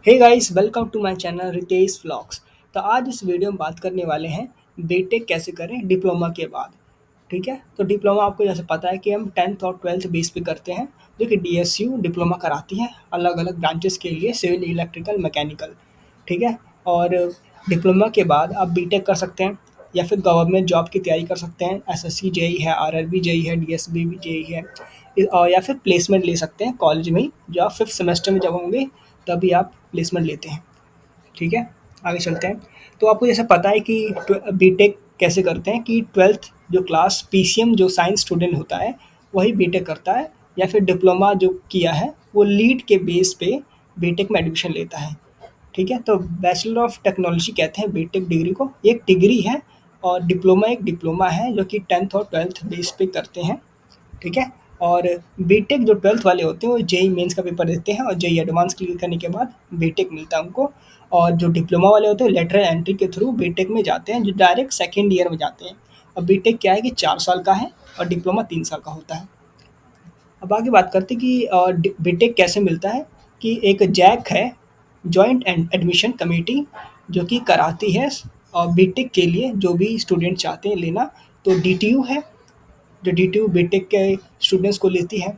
Hey guys, welcome to my channel Ritesh vlogs. तो आज इस वीडियो में बात करने वाले हैं बीटेक कैसे करें डिप्लोमा के बाद। ठीक है, तो डिप्लोमा आपको जैसे पता है कि हम 10th और 12th बेस पे करते हैं, जो कि डीएसयू डिप्लोमा कराती है अलग अलग ब्रांचेस के लिए, सिविल, इलेक्ट्रिकल, मैकेनिकल। ठीक है, और डिप्लोमा के बाद आप बीटेक कर सकते हैं या फिर गवर्नमेंट जॉब की तैयारी कर सकते हैं। एसएससी जेई है, आरआरबी जेई है, डीएसबी जेई है, और या फिर प्लेसमेंट ले सकते हैं कॉलेज में ही, जो आप फिफ्थ सेमेस्टर में जब होंगे तभी आप प्लेसमेंट लेते हैं। ठीक है, आगे चलते हैं। तो आपको जैसे पता है कि बीटेक कैसे करते हैं कि ट्वेल्थ जो क्लास पीसीएम जो साइंस स्टूडेंट होता है वही बीटेक करता है, या फिर डिप्लोमा जो किया है वो लीड के बेस पे बीटेक में एडमिशन लेता है। ठीक है, तो बैचलर ऑफ टेक्नोलॉजी कहते हैं बीटेक डिग्री को, एक डिग्री है, और डिप्लोमा एक डिप्लोमा है जो कि 10th और 12th बेस पे करते हैं। ठीक है, और बीटेक जो 12th वाले होते हैं वो जेईई मेंस का पेपर देते हैं, और जेईई एडवांस क्लियर करने के बाद बीटेक मिलता है उनको। और जो डिप्लोमा वाले होते हैं लेटरल एंट्री के थ्रू बीटेक में जाते हैं, जो डायरेक्ट सेकेंड ईयर में जाते हैं। और बीटेक क्या है कि 4 साल का है और डिप्लोमा 3 साल का होता है। अब आगे बात करते हैं कि बीटेक कैसे मिलता है। कि एक जैक है, जॉइंट एडमिशन कमेटी, जो कि कराती है और बीटेक के लिए जो भी स्टूडेंट चाहते हैं लेना। तो डीटीयू है, जो डीटीयू बीटेक के स्टूडेंट्स को लेती है।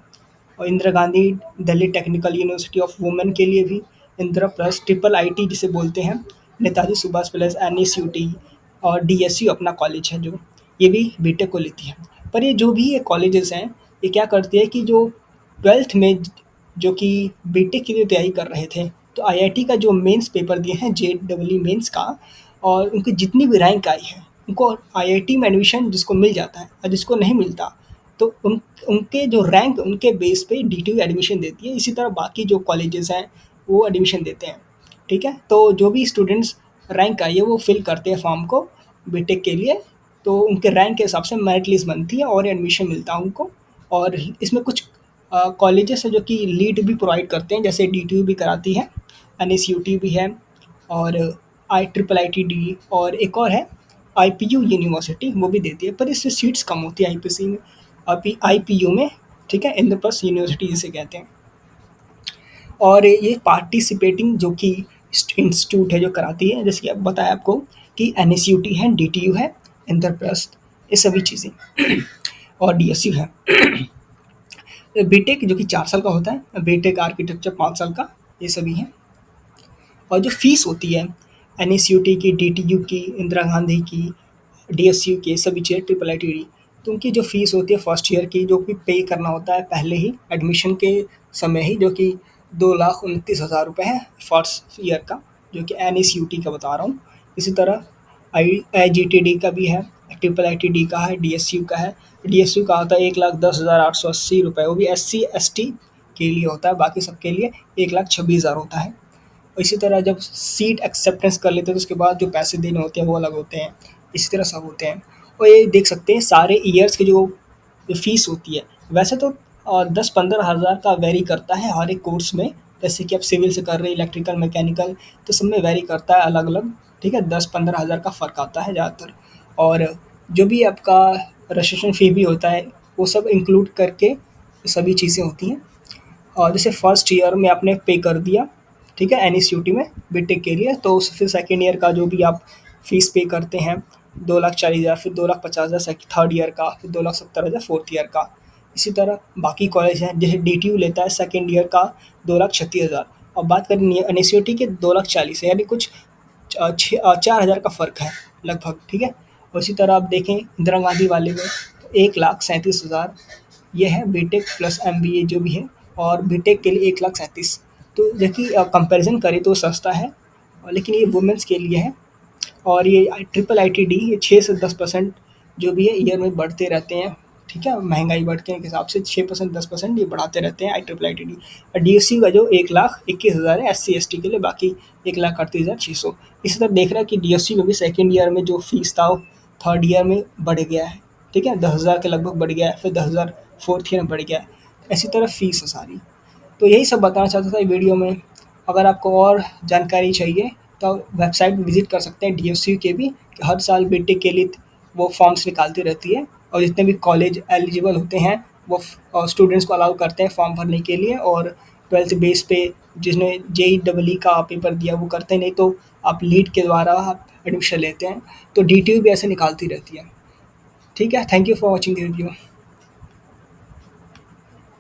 और Indira Gandhi Delhi technical university of women के लिए भी इंदिरा प्लस, ट्रिपल आईटी जिसे बोलते हैं, नेताजी सुभाष प्लस, एनएसयूटी, और डीएसयू अपना कॉलेज है जो, ये भी बीटेक को लेती है। पर ये जो भी ये कॉलेजेस हैं, ये क्या करती है कि जो ट्वेल्थ में जो कि बीटेक के लिए तैयारी कर रहे थे, तो आईआईटी का जो मेंस पेपर दिए हैं, जेईई मेंस का, और उनकी जितनी भी रैंक आई है उनको आईआईटी में एडमिशन जिसको मिल जाता है, और जिसको नहीं मिलता तो उनके जो रैंक उनके बेस पे डीटीयू एडमिशन देती है। इसी तरह बाकी जो कॉलेजेस हैं वो एडमिशन देते हैं। ठीक है, तो जो भी स्टूडेंट्स रैंक आई है वो फिल करते हैं फॉर्म को बीटेक के लिए, तो उनके रैंक के हिसाब से मेरिट लिस्ट बनती है और एडमिशन मिलता है उनको। और इसमें कुछ कॉलेजेस हैं जो कि लीड भी प्रोवाइड करते हैं, जैसे डीटीयू भी कराती है, एनएसयूटी भी है, और I triple I T D, और एक और है आईपीयू यूनिवर्सिटी, वो भी देती है, पर इससे सीट्स कम होती है आईपीसी में, आईपीयू में। ठीक है, इंद्रप्रस्थ यूनिवर्सिटी जिसे कहते हैं। और ये पार्टिसिपेटिंग जो कि इंस्टीट्यूट है जो कराती है, जैसे कि अब बताया आपको कि एनएसयूटी है, डीटीयू है, इंद्रप्रस्थ, ये सभी चीज़ें, और डीएसयू है। बीटेक जो कि 4 साल का होता है, बीटेक आर्किटेक्चर 5 साल का, ये सभी हैं। और जो फीस होती है एनएसयूटी की, डीटीयू की, इंदिरा गांधी की, डीएसयू की, सभी चीज़ें, ट्रिपल आईटीडी, तो उनकी जो फीस होती है फर्स्ट ईयर की, जो कि पे करना होता है पहले ही एडमिशन के समय ही, जो कि 2,29,000 रुपये है फर्स्ट ईयर का, जो कि एनएसयूटी का बता रहा हूँ। इसी तरह आईजीटीडी का भी है, ट्रिपल आईटीडी का है, डीएसयू का है। डीएसयू का होता है 1,10,880 रुपये, वो भी एससी एसटी के लिए होता है, बाकी सबके लिए 1,26,000 होता है। और इसी तरह जब सीट एक्सेप्टेंस कर लेते हैं तो उसके बाद जो पैसे देने होते हैं वो अलग होते हैं। इसी तरह सब होते हैं। और ये देख सकते हैं सारे ईयर्स की जो फीस होती है, वैसे तो 10-15 हज़ार का वेरी करता है हर एक कोर्स में। जैसे कि आप सिविल से कर रहे हैं, इलेक्ट्रिकल, मैकेनिकल, तो सब में वेरी करता है अलग अलग। ठीक है, 10-15 हज़ार का फ़र्क आता है ज़्यादातर। और जो भी आपका रजिस्ट्रेशन फ़ी भी होता है वो सब इंक्लूड करके सभी चीज़ें होती हैं। और जैसे फर्स्ट ईयर में आपने पे कर दिया, ठीक है, एनएसयूटी में बीटेक के लिए, तो फिर सेकेंड ईयर का जो भी आप फीस पे करते हैं, 2,40,000, फिर 2,50,000 थर्ड ईयर का, फिर 2,70,000 फोर्थ ईयर का। इसी तरह बाकी कॉलेज हैं, जैसे डीटीयू लेता है सेकेंड ईयर का 2,36,000। अब बात करें एनएसयूटी के 2,40,000, यानी कुछ 4,000 का फ़र्क है लगभग। ठीक है, और इसी तरह आप देखें इंदिरा गांधी वाले में तो 1,37,000 ये है बीटेक प्लस एमबीए जो भी है, और बीटेक के लिए 1,37,000। तो देखिए कंपैरिजन करें तो सस्ता है, लेकिन ये वुमेंस के लिए है। और ये ट्रिपल आईटीडी ये 6 से 10% जो भी है ईयर में बढ़ते रहते हैं। ठीक है, महंगाई बढ़ने के हिसाब से 6% 10% ये बढ़ाते रहते हैं I triple I T D. और डी एस सी का जो 1,21,000 है एस सी एस टी के लिए, बाकी 1,38,600। इसी तरह देख रहा है कि डी एस सी में भी सेकेंड ईयर में जो फीस था वो थर्ड ईयर में बढ़ गया है। ठीक है, 10,000 के लगभग बढ़ गया है, फिर 10,000 फोर्थ ईयर में बढ़ गया है। इसी तरह फीस है सारी। तो यही सब बताना चाहता था वीडियो में। अगर आपको और जानकारी चाहिए तो वेबसाइट विज़िट कर सकते हैं डीएसयू के भी, कि हर साल बीटेक के लिए वो फॉर्म्स निकालती रहती है, और जितने भी कॉलेज एलिजिबल होते हैं वो स्टूडेंट्स को अलाउ करते हैं फॉर्म भरने के लिए, और ट्वेल्थ बेस पे जिसने जेई डबल ई का पेपर दिया वो करते नहीं, तो आप लीड के द्वारा आप एडमिशन लेते हैं। तो डीटीयू भी ऐसे निकालती रहती है। ठीक है, thank you for watching the video.